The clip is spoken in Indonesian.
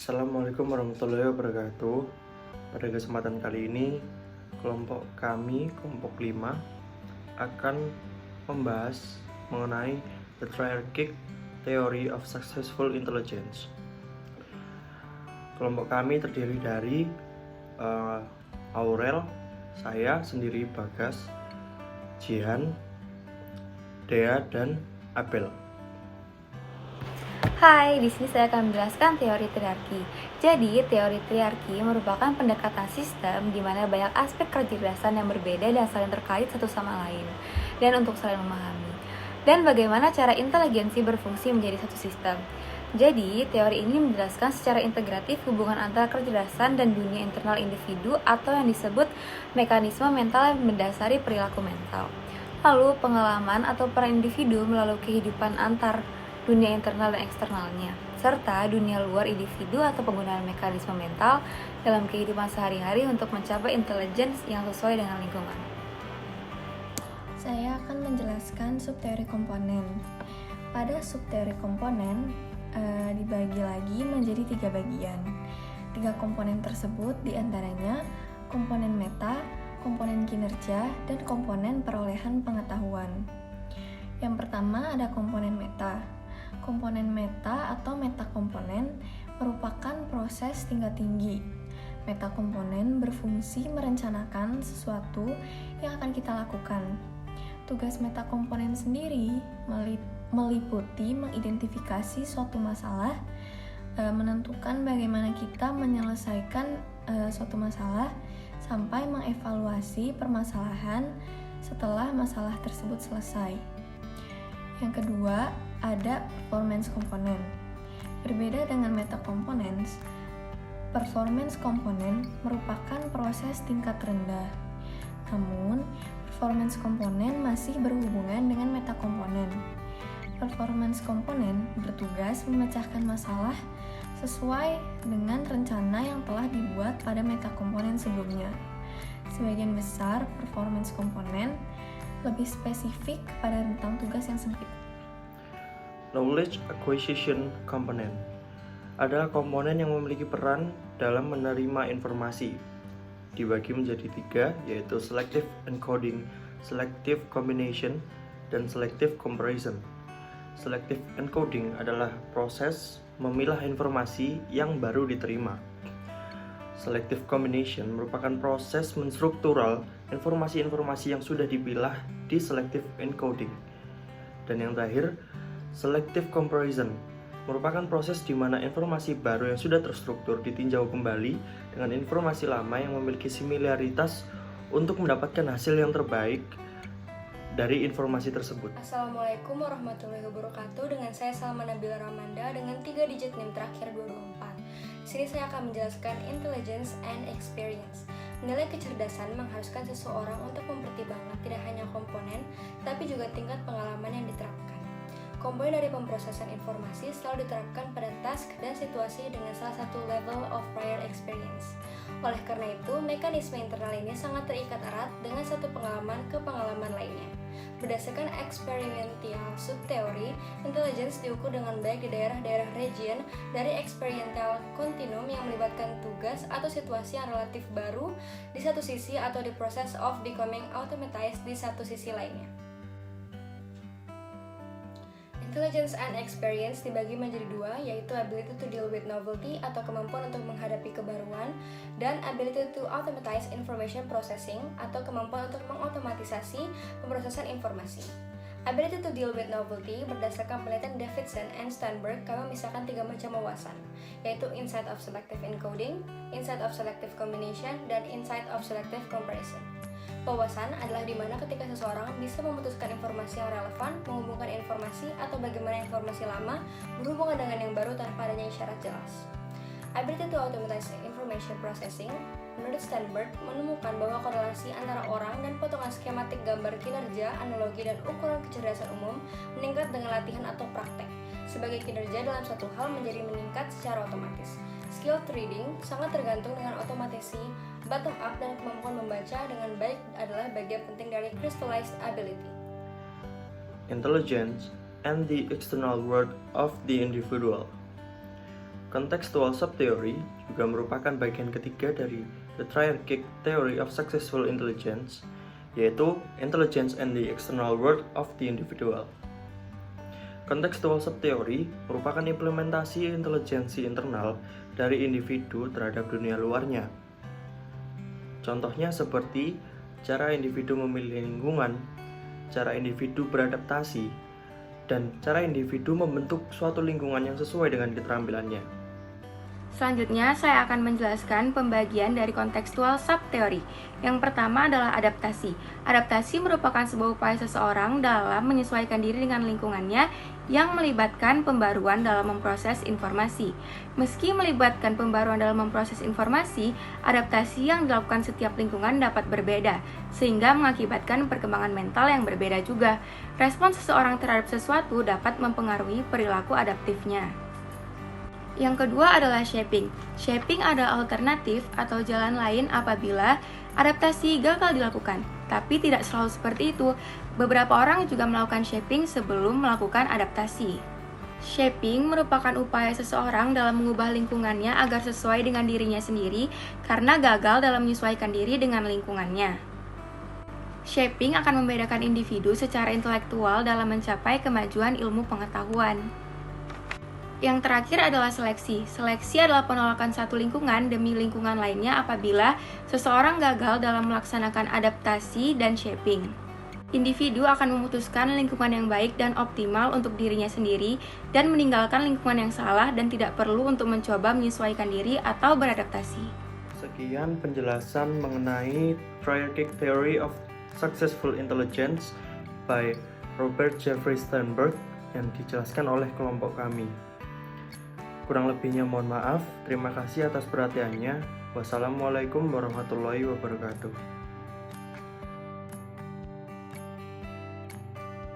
Assalamualaikum warahmatullahi wabarakatuh. Pada kesempatan kali ini, kelompok 5, akan membahas mengenai the Triarchic Theory of Successful Intelligence. Kelompok kami terdiri dari Aurel, saya sendiri, Bagas, Jihan, Dea, dan Abel. Hai, di sini saya akan menjelaskan teori triarki. Jadi, teori triarki merupakan pendekatan sistem di mana banyak aspek kecerdasan yang berbeda dan saling terkait satu sama lain, dan untuk saling memahami. Dan bagaimana cara inteligensi berfungsi menjadi satu sistem. Jadi, teori ini menjelaskan secara integratif hubungan antara kecerdasan dan dunia internal individu atau yang disebut mekanisme mental yang mendasari perilaku mental. Lalu, pengalaman atau peran individu melalui kehidupan antar dunia internal dan eksternalnya, serta dunia luar individu atau penggunaan mekanisme mental dalam kehidupan sehari-hari untuk mencapai intelligence yang sesuai dengan lingkungan. Saya akan menjelaskan subteori komponen. Pada subteori komponen dibagi lagi menjadi 3 bagian. 3 komponen tersebut diantaranya komponen meta, komponen kinerja, dan komponen perolehan pengetahuan. Yang pertama ada komponen meta. Komponen meta atau metakomponen merupakan proses tingkat tinggi. Metakomponen berfungsi merencanakan sesuatu yang akan kita lakukan. Tugas metakomponen sendiri meliputi mengidentifikasi suatu masalah, menentukan bagaimana kita menyelesaikan suatu masalah, sampai mengevaluasi permasalahan setelah masalah tersebut selesai. Yang kedua, ada performance komponen. Berbeda dengan metakomponen, performance komponen merupakan proses tingkat rendah. Namun, performance komponen masih berhubungan dengan metakomponen. Performance komponen bertugas memecahkan masalah sesuai dengan rencana yang telah dibuat pada metakomponen sebelumnya. Sebagian besar performance komponen lebih spesifik pada rentang tugas yang sempit. Knowledge Acquisition Component adalah komponen yang memiliki peran dalam menerima informasi. Dibagi menjadi 3, yaitu Selective Encoding, Selective Combination, dan Selective Comparison. Selective Encoding adalah proses memilah informasi yang baru diterima. Selective Combination merupakan proses menstruktural informasi-informasi yang sudah dipilah di Selective Encoding. Dan yang terakhir, Selective Comparison merupakan proses di mana informasi baru yang sudah terstruktur ditinjau kembali dengan informasi lama yang memiliki similaritas untuk mendapatkan hasil yang terbaik dari informasi tersebut. Assalamualaikum warahmatullahi wabarakatuh. Dengan saya Salma Nabila Ramanda dengan 3 digit NIM terakhir 224. Di sini saya akan menjelaskan intelligence and experience. Menilai kecerdasan mengharuskan seseorang untuk mempertimbangkan tidak hanya komponen, tapi juga tingkat pengalaman yang diterapkan. Komponen dari pemrosesan informasi selalu diterapkan pada task dan situasi dengan salah satu level of prior experience. Oleh karena itu, mekanisme internal ini sangat terikat erat dengan satu pengalaman ke pengalaman lainnya. Berdasarkan experiential subteori, intelligence diukur dengan baik di daerah-daerah region dari experiential continuum yang melibatkan tugas atau situasi yang relatif baru di satu sisi atau di process of becoming automatized di satu sisi lainnya. Intelligence and experience dibagi menjadi 2, yaitu ability to deal with novelty atau kemampuan untuk menghadapi kebaruan, dan ability to automatize information processing atau kemampuan untuk mengotomatisasi pemrosesan informasi. Ability to deal with novelty berdasarkan penelitian Davidson and Steinberg kami memisahkan 3 macam wawasan, yaitu insight of selective encoding, insight of selective combination, dan insight of selective comparison. Wawasan adalah di mana ketika seseorang bisa memutuskan informasi yang relevan, menghubungkan informasi, atau bagaimana informasi lama berhubungan dengan yang baru tanpa adanya isyarat jelas. Ability to automatize information processing, menurut Steinberg, menemukan bahwa korelasi antara orang dan potongan skematik gambar kinerja, analogi, dan ukuran kecerdasan umum meningkat dengan latihan atau praktek. Sebagai kinerja dalam suatu hal menjadi meningkat secara otomatis. Skilled reading sangat tergantung dengan otomatisasi bottom up dan kemampuan membaca dengan baik adalah bagian penting dari crystallized ability. Intelligence and the external world of the individual. Contextual subtheory juga merupakan bagian ketiga dari the triarchic theory of successful intelligence, yaitu intelligence and the external world of the individual. Contextual subtheory merupakan implementasi intelijensi internal dari individu terhadap dunia luarnya. Contohnya seperti cara individu memilih lingkungan, cara individu beradaptasi, dan cara individu membentuk suatu lingkungan yang sesuai dengan keterampilannya. Selanjutnya, saya akan menjelaskan pembagian dari kontekstual subteori. Yang pertama adalah adaptasi. Adaptasi merupakan sebuah upaya seseorang dalam menyesuaikan diri dengan lingkungannya yang melibatkan pembaruan dalam memproses informasi. Meski melibatkan pembaruan dalam memproses informasi, adaptasi yang dilakukan setiap lingkungan dapat berbeda, sehingga mengakibatkan perkembangan mental yang berbeda juga. Respons seseorang terhadap sesuatu dapat mempengaruhi perilaku adaptifnya. Yang kedua adalah shaping. Shaping adalah alternatif atau jalan lain apabila adaptasi gagal dilakukan. Tapi tidak selalu seperti itu. Beberapa orang juga melakukan shaping sebelum melakukan adaptasi. Shaping merupakan upaya seseorang dalam mengubah lingkungannya agar sesuai dengan dirinya sendiri karena gagal dalam menyesuaikan diri dengan lingkungannya. Shaping akan membedakan individu secara intelektual dalam mencapai kemajuan ilmu pengetahuan. Yang terakhir adalah seleksi. Seleksi adalah penolakan satu lingkungan demi lingkungan lainnya apabila seseorang gagal dalam melaksanakan adaptasi dan shaping. Individu akan memutuskan lingkungan yang baik dan optimal untuk dirinya sendiri dan meninggalkan lingkungan yang salah dan tidak perlu untuk mencoba menyesuaikan diri atau beradaptasi. Sekian penjelasan mengenai Triarchic Theory of Successful Intelligence by Robert Jeffrey Sternberg yang dijelaskan oleh kelompok kami. Kurang lebihnya mohon maaf. Terima kasih atas perhatiannya. Wassalamualaikum warahmatullahi wabarakatuh.